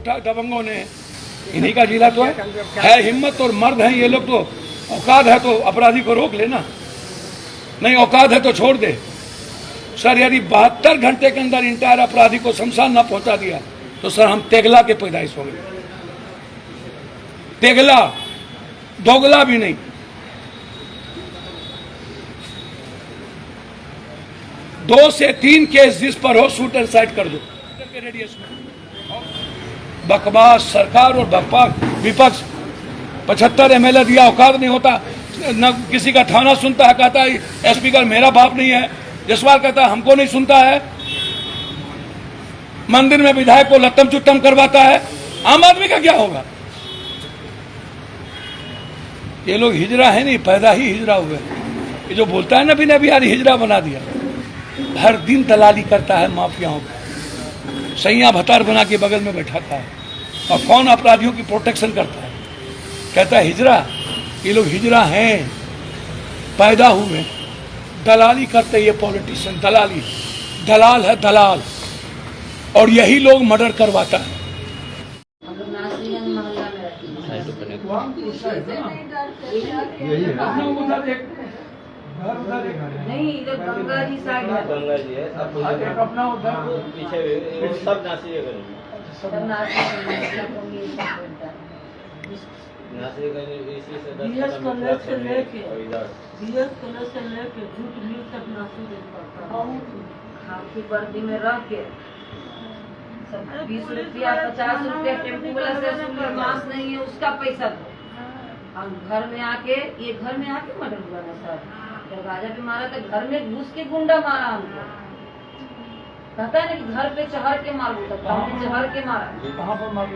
उठा दबंगों ने, इन्हीं का जिला तो है। हिम्मत और मर्द हैं ये लोग, तो औकात है तो अपराधी को रोक लेना, नहीं औकात है तो छोड़ दे। सर यदि 72 घंटे के अंदर इंटायर अपराधी को शमशान न पहुंचा दिया तो सर हम तेगला के पैदाइश हो गए, तेगला, दोगला भी नहीं। 2 से 3 केस जिस पर हो शूट एंड साइड कर दो। बकवास सरकार और विपक्ष 75 एमएलए दिया, औकात नहीं होता, न किसी का थाना सुनता है, कहता है स्पीकर मेरा बाप नहीं है, जसवाल कहता है हमको नहीं सुनता है, मंदिर में विधायक को लत्तम चुट्टम करवाता है, आम आदमी का क्या होगा? ये लोग हिजरा है नहीं, पैदा ही हिजरा हुए। ये जो बोलता है ना बिना बिहारी हिजरा बना दिया, हर दिन दलाली करता है माफियाओं को, सैया भतार बना के बगल में बैठाता है, और कौन अपराधियों की प्रोटेक्शन करता है, कहता है हिजरा। ये लोग हिजरा हैं, पैदा हुए, दलाली करते ये पॉलिटिशियन, दलाली, दलाल है दलाल, और यही लोग मर्डर करवाता है। नहीं इधर गंगा जी साइड है, गंगा जी है, अपना उधर पीछे सब नासिक खाकी वर्दी में रह के 20 रुपया 50 रुपया टेम्पू वाला से मांस नहीं है उसका पैसा दो, हम घर में आके, ये घर में आके मर्डर हुआ ना सर, दरवाजा पे मारा तो घर में घुस के गुंडा मारा हमको, कहता है ना कि घर पे चढ़ के मारू, तो चढ़ के मारा, कहाँ पर मारू?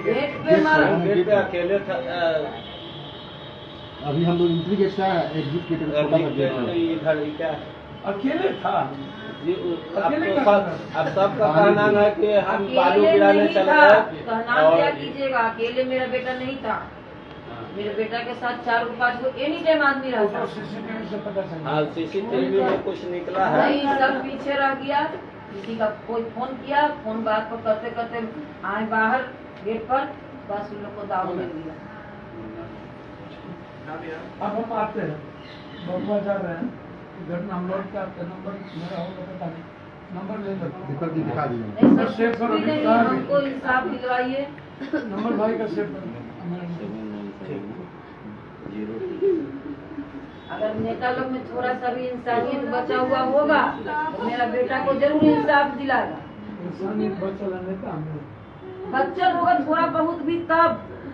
गेट पे मारा, गेट पे अकेले था। अभी हम लोग एंट्री गेट का एग्जिट गेट इधर क्या अकेले था? अब सबका कहना है कि हम बालू गिराने चले गए। कहना क्या कीजिएगा, अकेले मेरा बेटा नहीं था, मेरे बेटा के साथ 4-5 को एनी टाइम आदमी रहता। हाँ सीसीटीवी में कुछ निकला है, नहीं सब पीछे रह गया, किसी का कोई फोन किया, फोन बात को करते करते आए बाहर गेट पर, बस उन लोग को दाव दे दिया। अब हम आते हैं, बबुआ जा रहे हैं, घटना हम लोग का नंबर मेरा होगा पता नहीं, नंबर ले लो, दिखा दीजिए। नहीं सर सेव करो, हमको इंसाफ दिलवाइए, नंबर भाई का सेव करो। अगर नेता लोग में थोड़ा सा भी इंसानियत बचा हुआ होगा तो मेरा बेटा को जरूर इंसाफ दिलाएगा। इंसानियत बचा नेता बच्चा होगा थोड़ा बहुत भी, तब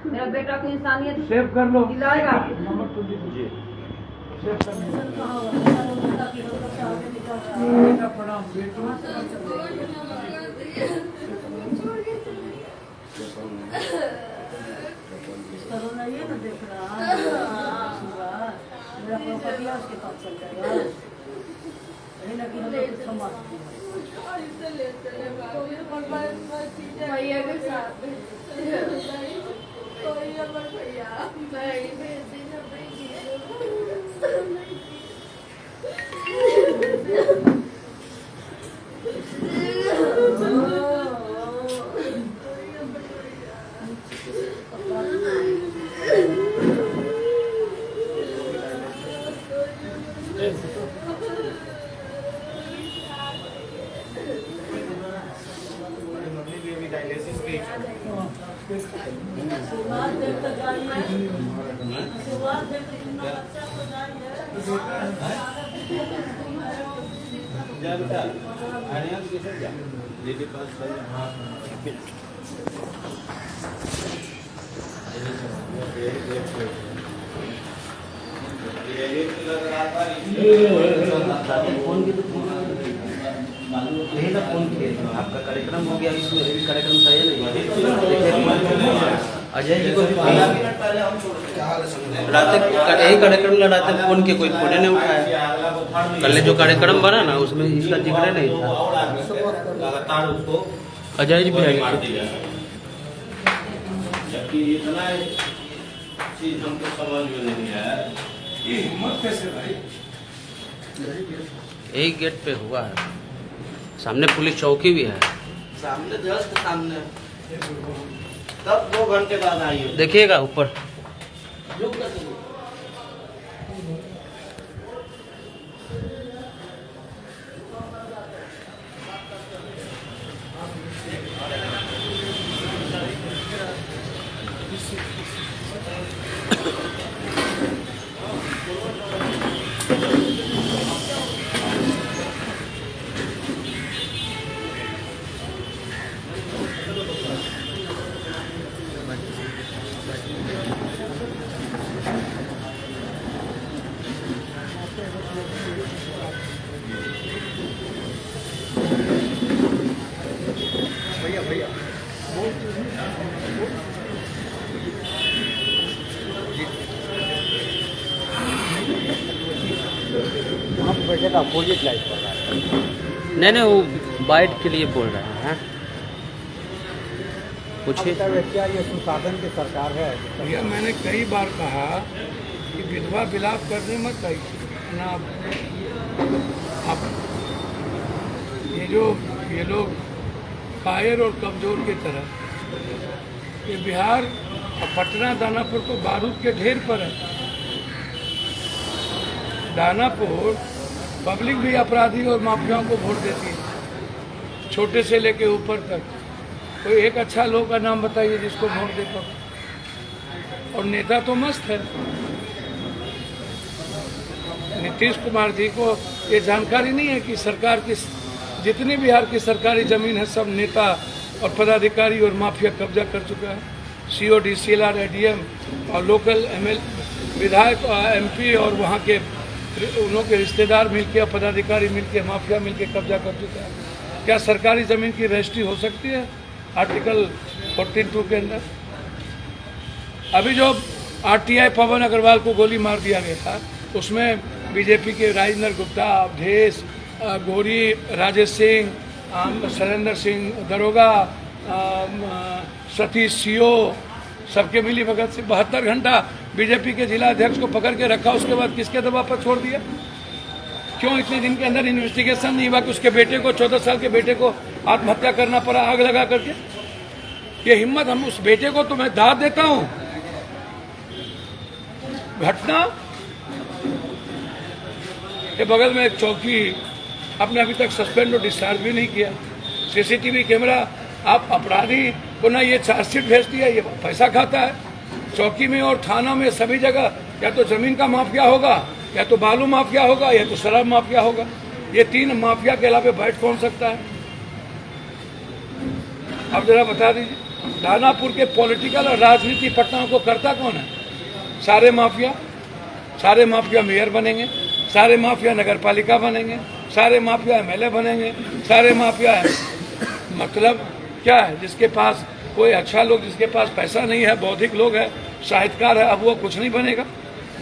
मेरा बेटा को इंसानियत सेव कर लो, दिलाएगा। नंबर तो दीजिए, सेव कर लो। प्रणाम बेटो, ये ना देख रहा मेरा प्रॉपर्टी उसके पास चल जाएगा, लेकिन हम लोग क्षमा भैया के साथ यही ना फोन किए आपका कार्यक्रम हो गया, इसमें भी कार्यक्रम था ये नहीं। अजय जी को भी रात यही कार्यक्रम लड़ाते फोन के कोई फोन नहीं उठाया। कल जो कार्यक्रम बना ना उसमें इसका जिक्र नहीं था। अजय जी भी आए, जबकि इतना चीज हमको समझ में नहीं है, ये हिम्मत कैसे भाई? यही गेट पे हुआ है, सामने पुलिस चौकी भी है। सामने जस्ट सामने तब 2 घंटे बाद आइए। देखिएगा ऊपर। वहाँ पर बैठे था अपोजिट लाइट पर रहा है। नहीं वो बाइट के लिए बोल रहे हैं। पूछिए। क्या ये संसाधन की सरकार है? भैया मैंने कई बार कहा कि विधवा विलाप करने मत आइए ना आप। ये लोग कायर और कमजोर की तरह, ये बिहार और पटना दानापुर तो बारूद के ढेर पर है। दानापुर पब्लिक भी अपराधी और माफियाओं को वोट देती है, छोटे से लेके ऊपर तक। कोई एक अच्छा लोग का नाम बताइए जिसको वोट दे पाओ। और नेता तो मस्त है। नीतीश कुमार जी को ये जानकारी नहीं है कि सरकार की जितनी बिहार की सरकारी जमीन है सब नेता और पदाधिकारी और माफिया कब्जा कर चुका है। COD, CLR, ADM और लोकल विधायक MP और वहाँ के उन्हों के रिश्तेदार मिलके, पदाधिकारी मिलके, माफिया मिलके कब्जा कर चुका है। क्या सरकारी ज़मीन की रजिस्ट्री हो सकती है आर्टिकल 14(2) के अंदर? अभी जो RTI पवन अग्रवाल को गोली मार दिया गया था, उसमें बीजेपी के राजेंद्र गुप्ता, अवधेश, गौरी, राजेश सिंह, शैलेंद्र सिंह दरोगा, सतीश CO सबके मिली भगत से 72 घंटा बीजेपी के जिला अध्यक्ष को पकड़ के रखा। उसके बाद किसके दबाव पर छोड़ दिया? क्यों इतने दिन के अंदर इन्वेस्टिगेशन नहीं हुआ कि उसके बेटे को, 14 साल के बेटे को आत्महत्या करना पड़ा आग लगा करके? ये हिम्मत, हम उस बेटे को तो मैं दाद देता हूं। घटना के बगल में एक चौकी, आपने अभी तक सस्पेंड और डिस्चार्ज भी नहीं किया। CCTV कैमरा, आप अपराधी को ना ये चार्जशीट भेज दिया, ये पैसा खाता है। चौकी में और थाना में सभी जगह या तो जमीन का माफिया होगा, या तो बालू माफिया होगा, या तो शराब माफिया होगा। ये 3 माफिया के अलावा बैठ कौन सकता है? अब जरा बता दीजिए, दानापुर के पॉलिटिकल और राजनीति पटना को करता कौन है? सारे माफिया मेयर बनेंगे, सारे माफिया नगर पालिका बनेंगे, सारे माफिया MLA बनेंगे, सारे माफिया मतलब क्या है? जिसके पास कोई अच्छा लोग, जिसके पास पैसा नहीं है, बौद्धिक लोग है, साहित्यकार है, अब वो कुछ नहीं बनेगा।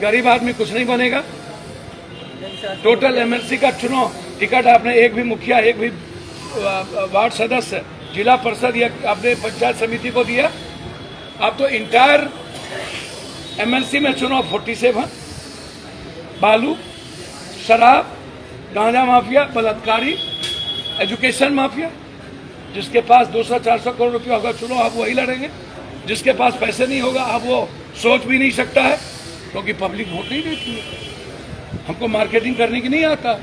गरीब आदमी कुछ नहीं बनेगा। टोटल MLC का चुनाव टिकट आपने एक भी मुखिया, एक भी वार्ड सदस्य, जिला परिषद या आपने पंचायत समिति को दिया? आप तो इंटायर MLC में चुनाव 47 बालू, शराब, गांजा माफिया, बलात्कारी, एजुकेशन माफिया। जिसके पास 200-400 करोड़ रुपया होगा चुनाव आप वही लड़ेंगे। जिसके पास पैसे नहीं होगा आप वो सोच भी नहीं सकता है, क्योंकि पब्लिक वोट नहीं देती है। हमको मार्केटिंग करने की नहीं आता।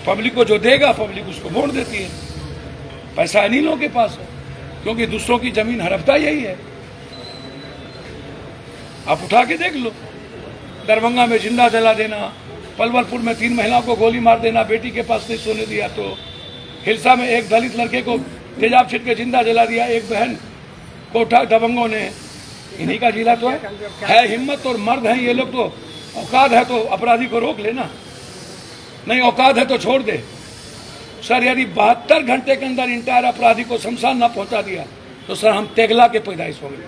पब्लिक को जो देगा पब्लिक उसको वोट देती है। पैसा इन्हीं लोगों के पास है, क्योंकि दूसरों की जमीन हड़पता यही है। आप उठा के देख लो, दरभंगा में जिंदा जला देना, पलवलपुर में 3 महिलाओं को गोली मार देना, बेटी के पास नहीं सोने दिया तो, हिलसा में एक दलित लड़के को तेजाब छिट के जिंदा जला दिया, एक बहन को उठा दबंगों ने। इन्हीं का जिला तो है। हिम्मत और मर्द हैं ये लोग। तो औकात है तो अपराधी को रोक लेना, नहीं औकात है तो छोड़ दे। सर यदि 72 घंटे के अंदर इंटायर अपराधी को शमशान ना पहुंचा दिया तो सर हम तेगला के पैदाइश होंगे।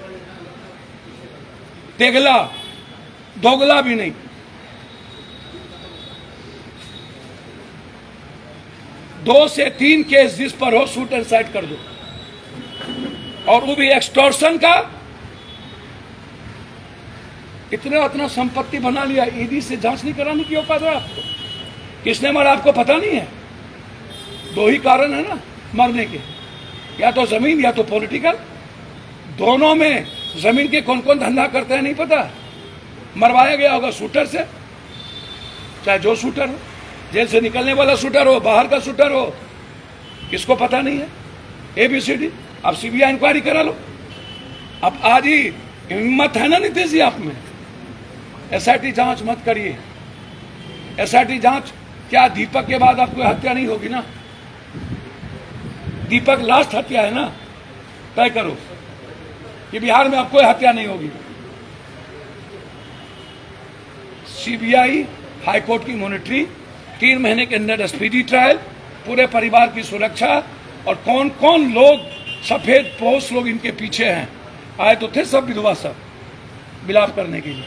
तेगला, दोगला भी नहीं। दो से 3 केस जिस पर हो शूट एंड साइट कर दो, और वो भी एक्सटॉर्शन का। इतना संपत्ति बना लिया, ईडी से जांच नहीं कराने की औकात है आपको? किसने मारा आपको पता नहीं है? 2 ही कारण है ना, मरने के, या तो जमीन या तो पॉलिटिकल। दोनों में जमीन के कौन कौन धंधा करते हैं नहीं पता। मरवाया गया होगा शूटर से, चाहे जो शूटर हो, जेल से निकलने वाला शूटर हो, बाहर का शूटर हो, किसको पता नहीं है। ABCD। अब CBI इंक्वायरी करा लो। अब आज ही हिम्मत है ना नीतीश जी आप में, SIT जांच मत करिए। SIT जांच क्या दीपक के बाद आपको हत्या नहीं होगी ना? दीपक लास्ट हत्या है ना? तय करो कि बिहार में आपको हत्या नहीं होगी। CBI हाईकोर्ट की मॉनिटरिंग, 3 महीने के अंदर स्पीडी ट्रायल, पूरे परिवार की सुरक्षा, और कौन कौन लोग सफेद पोष लोग इनके पीछे हैं। आए तो थे सब विधवा, सब विलाप करने के लिए।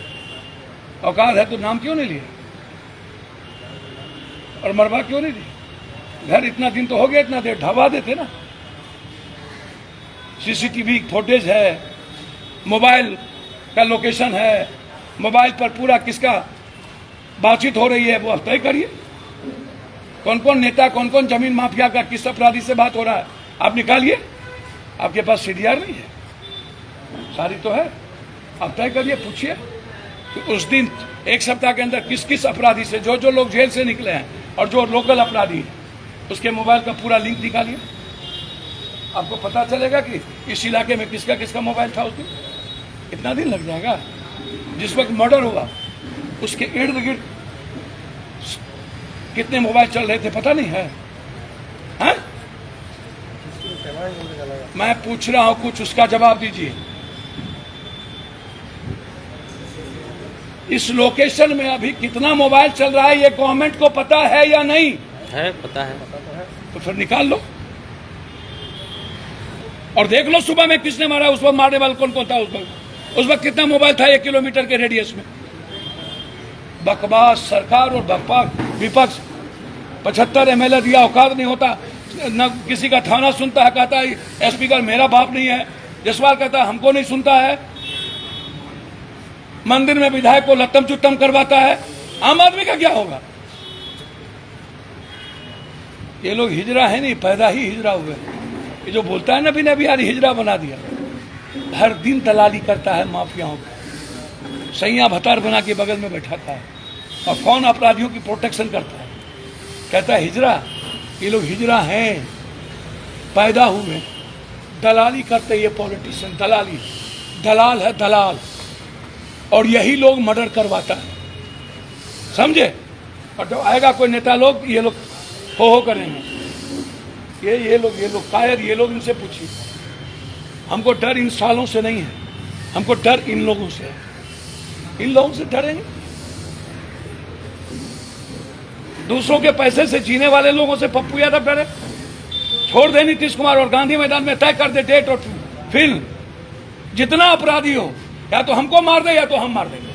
औकात है तो नाम क्यों नहीं लिए और मरवा क्यों नहीं दी? घर इतना दिन तो हो गया, इतना देर ढवा देते ना। CCTV फुटेज है, मोबाइल का लोकेशन है, मोबाइल पर पूरा किसका बातचीत हो रही है वो तय करिए। कौन कौन नेता, कौन कौन जमीन माफिया का किस अपराधी से बात हो रहा है आप निकालिए। आपके पास CDR नहीं है, सारी तो है, आप तय करिए, पूछिए कि उस दिन 1 सप्ताह के अंदर किस किस अपराधी से, जो जो लोग जेल से निकले हैं और जो लोकल अपराधी हैं, उसके मोबाइल का पूरा लिंक निकालिए। आपको पता चलेगा कि इस इलाके में किसका किसका मोबाइल था उस दिन। इतना दिन लग जाएगा। जिस वक्त मर्डर हुआ उसके इर्द गिर्द कितने मोबाइल चल रहे थे पता नहीं है, हैं? मैं पूछ रहा हूं कुछ, उसका जवाब दीजिए। इस लोकेशन में अभी कितना मोबाइल चल रहा है ये गवर्नमेंट को पता है या नहीं है? पता है। तो फिर निकाल लो और देख लो सुबह में किसने मारा, उस वक्त मारने वाला कौन कौन था उस वक्त कितना मोबाइल था 1 किलोमीटर के रेडियस में। बकवास सरकार और विपक्ष। 75 MLA दिया, औकात नहीं होता, न किसी का थाना सुनता है, कहता है स्पीकर मेरा बाप नहीं है, जसवाल कहता है हमको नहीं सुनता है, मंदिर में विधायक को लत्तम चुत्तम करवाता है। आम आदमी का क्या होगा? ये लोग हिजरा है नहीं, पैदा ही हिजरा हुए। ये जो बोलता है ना बिना बिहारी हिजरा बना दिया, हर दिन दलाली करता है माफियाओं को, सैया भतार बना के बगल में बैठाता है और कौन अपराधियों की प्रोटेक्शन करता है। कहता है हिजरा, ये लोग हिजरा हैं, पैदा हुए, दलाली करते ये पॉलिटिशियन, दलाली, दलाल है दलाल, और यही लोग मर्डर करवाता है, समझे। और जब आएगा कोई नेता लोग, ये लोग हो करेंगे, ये लोग कायर, ये लोग, इनसे पूछिए। हमको डर इन सालों से नहीं है, हमको डर इन लोगों से है। इन लोगों से डरेंगे? दूसरों के पैसे से जीने वाले लोगों से पप्पू यादव डरे? छोड़ दे नीतीश कुमार और गांधी मैदान में तय कर दे डेट और फिल्म, जितना अपराधी हो या तो हमको मार दे या तो हम मार देंगे।